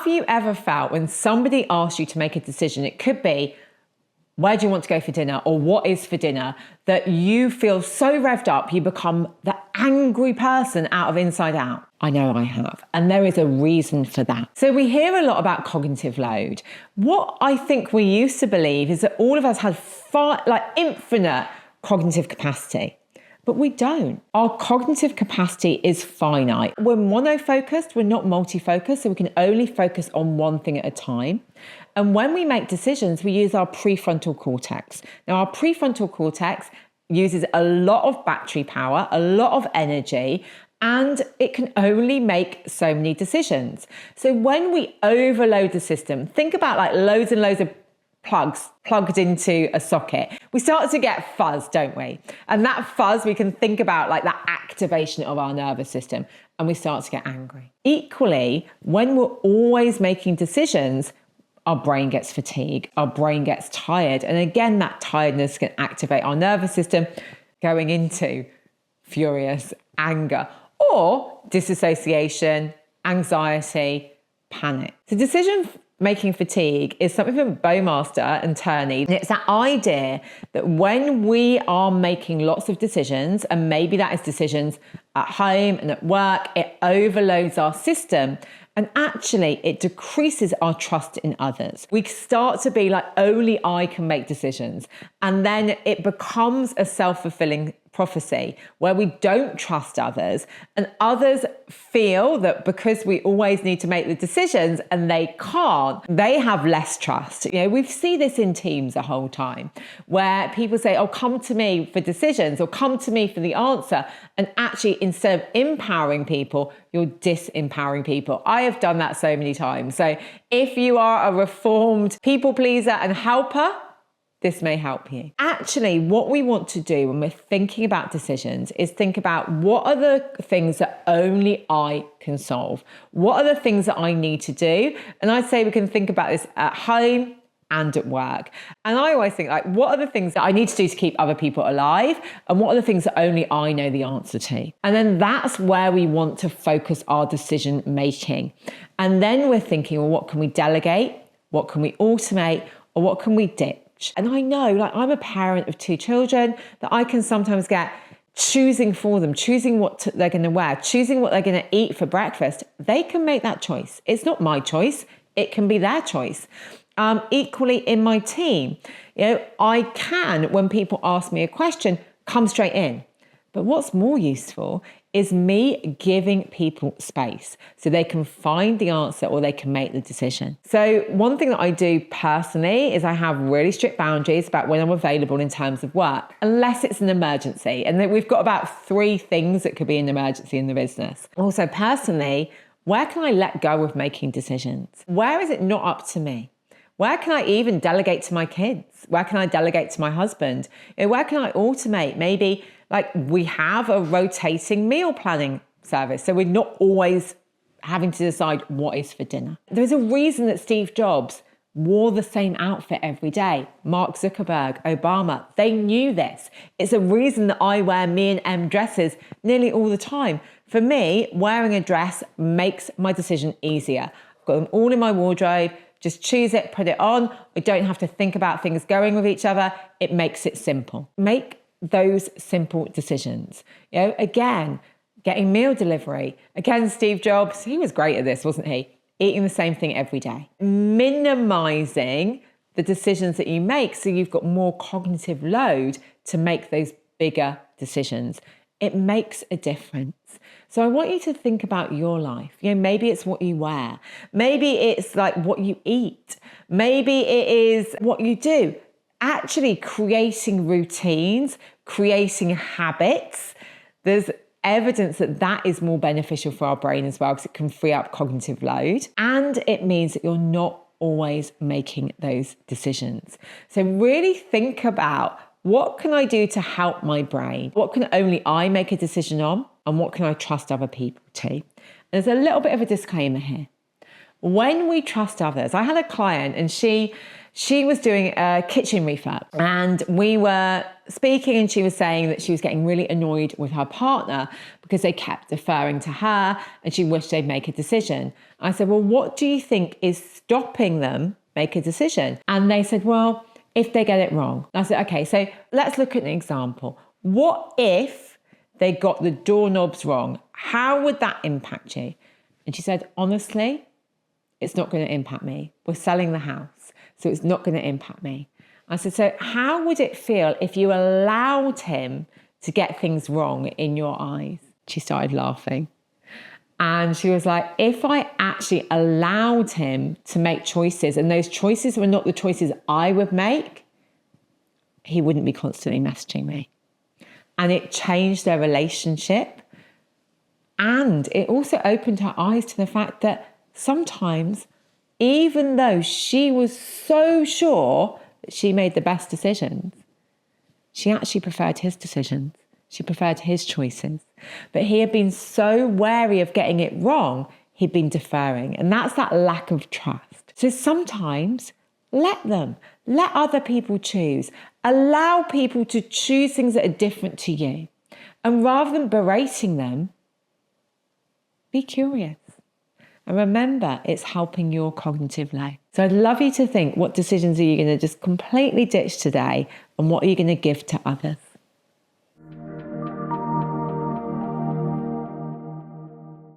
Have you ever felt when somebody asks you to make a decision, it could be, where do you want to go for dinner? Or what is for dinner? That you feel so revved up, you become the angry person out of inside out. I know I have. And there is a reason for that. So we hear a lot about cognitive load. What I think we used to believe is that all of us had infinite cognitive capacity. But we don't. Our cognitive capacity is finite. We're monofocused, we're not multi-focused, so we can only focus on one thing at a time. And when we make decisions, we use our prefrontal cortex. Now, our prefrontal cortex uses a lot of battery power, a lot of energy, and it can only make so many decisions. So when we overload the system, think about like loads and loads of plugs plugged into a socket. We start to get fuzz, don't we? And that fuzz, we can think about like that activation of our nervous system, and we start to get angry. Equally, when we're always making decisions, our brain gets fatigued, our brain gets tired. And again, that tiredness can activate our nervous system, going into furious anger or disassociation, anxiety, panic. So decision-making fatigue is something from Bowmaster and Turney. And it's that idea that when we are making lots of decisions, and maybe that is decisions at home and at work, it overloads our system. And actually, it decreases our trust in others. We start to be like, only I can make decisions. And then it becomes a self-fulfilling prophecy where we don't trust others, and others feel that because we always need to make the decisions and they can't, they have less trust. You know, we see this in teams the whole time where people say, oh, come to me for decisions or come to me for the answer. And actually, instead of empowering people, you're disempowering people. I have done that so many times. So if you are a reformed people pleaser and helper, this may help you. Actually, what we want to do when we're thinking about decisions is think about what are the things that only I can solve? What are the things that I need to do? And I'd say we can think about this at home and at work. And I always think like, what are the things that I need to do to keep other people alive? And what are the things that only I know the answer to? And then that's where we want to focus our decision making. And then we're thinking, well, what can we delegate? What can we automate? Or what can we ditch? And I know, like, I'm a parent of 2 children, that I can sometimes get choosing for them, choosing what they're going to wear, choosing what they're going to eat for breakfast. They can make that choice. It's not my choice. It can be their choice. Equally in my team, you know, I can, when people ask me a question, come straight in. But what's more useful is me giving people space so they can find the answer or they can make the decision. So one thing that I do personally is I have really strict boundaries about when I'm available in terms of work, unless it's an emergency. And then we've got about 3 things that could be an emergency in the business. Also personally, where can I let go of making decisions? Where is it not up to me? Where can I even delegate to my kids? Where can I delegate to my husband? You know, where can I automate? Maybe like we have a rotating meal planning service, so we're not always having to decide what is for dinner. There's a reason that Steve Jobs wore the same outfit every day. Mark Zuckerberg, Obama, they knew this. It's a reason that I wear me and M dresses nearly all the time. For me, wearing a dress makes my decision easier. I've got them all in my wardrobe. Just choose it, put it on. We don't have to think about things going with each other. It makes it simple. Make those simple decisions. You know, again, getting meal delivery. Again, Steve Jobs, he was great at this, wasn't he? Eating the same thing every day. Minimizing the decisions that you make so you've got more cognitive load to make those bigger decisions. It makes a difference. So I want you to think about your life. You know, maybe it's what you wear. Maybe it's like what you eat. Maybe it is what you do. Actually creating routines, creating habits. There's evidence that that is more beneficial for our brain as well because it can free up cognitive load. And it means that you're not always making those decisions. So really think about, what can I do to help my brain? What can only I make a decision on? And what can I trust other people to? There's a little bit of a disclaimer here. When we trust others, I had a client and she She was doing a kitchen refurb and we were speaking, and she was saying that she was getting really annoyed with her partner because they kept deferring to her and she wished they'd make a decision. I said, well, what do you think is stopping them make a decision? And they said, well, if they get it wrong. I said, okay, so let's look at an example. What if they got the doorknobs wrong? How would that impact you? And she said, honestly, it's not going to impact me. We're selling the house, so it's not going to impact me. I said, so how would it feel if you allowed him to get things wrong in your eyes? She started laughing. And she was like, if I actually allowed him to make choices, and those choices were not the choices I would make, he wouldn't be constantly messaging me. And it changed their relationship. And it also opened her eyes to the fact that sometimes, even though she was so sure that she made the best decisions, she actually preferred his decisions. She preferred his choices. But he had been so wary of getting it wrong, he'd been deferring. And that's that lack of trust. So sometimes let other people choose. Allow people to choose things that are different to you. And rather than berating them, be curious. And remember, it's helping your cognitive load. So I'd love you to think, what decisions are you going to just completely ditch today, and what are you going to give to others?